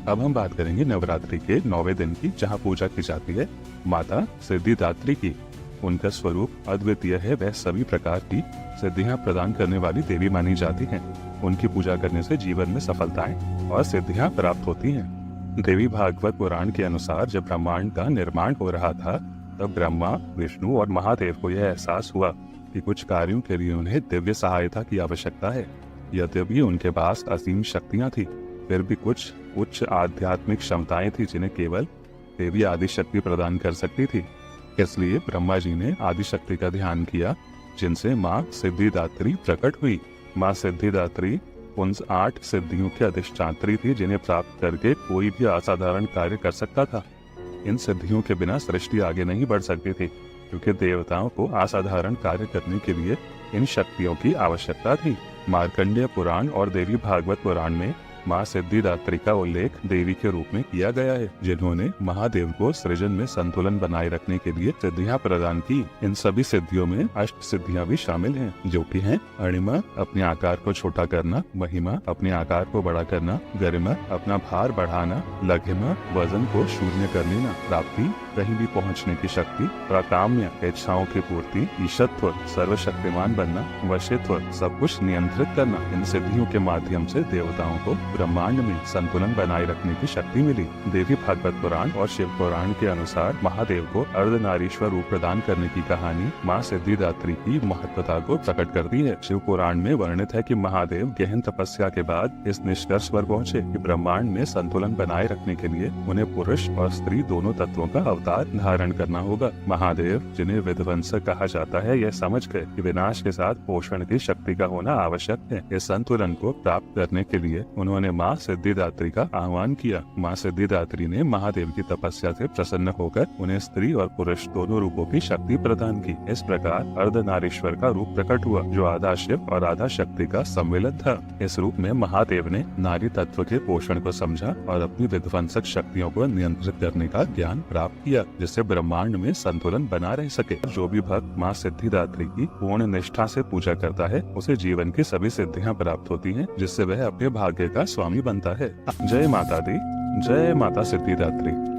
अब हम बात करेंगे नवरात्रि के 9वें दिन की, जहाँ पूजा की जाती है माता सिद्धिदात्री की। उनका स्वरूप अद्वितीय है, वह सभी प्रकार की सिद्धियां प्रदान करने वाली देवी मानी जाती हैं। उनकी पूजा करने से जीवन में सफलताएं और सिद्धियां प्राप्त होती हैं। देवी भागवत पुराण के अनुसार जब ब्रह्मांड का निर्माण हो रहा था, तब ब्रह्मा, विष्णु और महादेव को यह एहसास हुआ कि कुछ कार्यों के लिए उन्हें दिव्य सहायता की आवश्यकता है। यद्यपि उनके पास असीम शक्तियां थी, फिर भी कुछ उच्च आध्यात्मिक क्षमताएं थी जिन्हें केवल देवी आदिशक्ति प्रदान कर सकती थी। इसलिए ब्रह्मा जी ने आदिशक्ति का ध्यान किया, जिनसे माँ सिद्धिदात्री प्रकट हुई। माँ सिद्धिदात्री उन 8 सिद्धियों की अधिष्ठात्री थी जिन्हें प्राप्त करके कोई भी असाधारण कार्य कर सकता था। इन सिद्धियों के बिना सृष्टि आगे नहीं बढ़ सकती थी, क्योंकि देवताओं को असाधारण कार्य करने के लिए इन शक्तियों की आवश्यकता थी। मार्कंडेय पुराण और देवी भागवत पुराण में माँ सिद्धिदात्री का उल्लेख देवी के रूप में किया गया है, जिन्होंने महादेव को सृजन में संतुलन बनाए रखने के लिए सिद्धियां प्रदान की। इन सभी सिद्धियों में अष्ट सिद्धियां भी शामिल हैं, जो कि हैं अणिमा, अपने आकार को छोटा करना; महिमा, अपने आकार को बड़ा करना; गरिमा, अपना भार बढ़ाना; लघिमा, वजन को शून्य कर लेना; प्राप्ति, कहीं भी पहुंचने की शक्ति; प्राकाम्य, इच्छाओं की पूर्ति; ईशत्व, सर्वशक्तिमान बनना; वशित्व, सब कुछ नियंत्रित करना। इन सिद्धियों के माध्यम से देवताओं को ब्रह्मांड में संतुलन बनाए रखने की शक्ति मिली। देवी भागवत पुराण और शिव पुराण के अनुसार महादेव को अर्धनारीश्वर रूप प्रदान करने की कहानी माँ सिद्धिदात्री की महत्वता को प्रकट करती है। शिव पुराण में वर्णित है कि महादेव गहन तपस्या के बाद इस निष्कर्ष पर पहुँचे कि ब्रह्मांड में संतुलन बनाए रखने के लिए उन्हें पुरुष और स्त्री दोनों तत्वों का अवतार धारण करना होगा। महादेव, जिन्हें विध्वंसक कहा जाता है, यह समझ गए कि विनाश के साथ पोषण की शक्ति का होना आवश्यक है। इस संतुलन को प्राप्त करने के लिए उन्होंने माँ सिद्धिदात्री का आह्वान किया। माँ सिद्धिदात्री ने महादेव की तपस्या से प्रसन्न होकर उन्हें स्त्री और पुरुष दोनों रूपों की शक्ति प्रदान की। इस प्रकार अर्धनारीश्वर का रूप प्रकट हुआ, जो आधा शिव और आधा शक्ति का सम्मिलन था। इस रूप में महादेव ने नारी तत्व के पोषण को समझा और अपनी विध्वंसक शक्तियों को नियंत्रित करने का ज्ञान प्राप्त किया, जिससे ब्रह्मांड में संतुलन बना रह सके। जो भी भक्त माँ सिद्धिदात्री की पूर्ण निष्ठा से पूजा करता है, उसे जीवन की सभी सिद्धियां प्राप्त होती हैं, जिससे वह अपने भाग्य का स्वामी बनता है। जय माता दी, जय माता सिद्धिदात्री।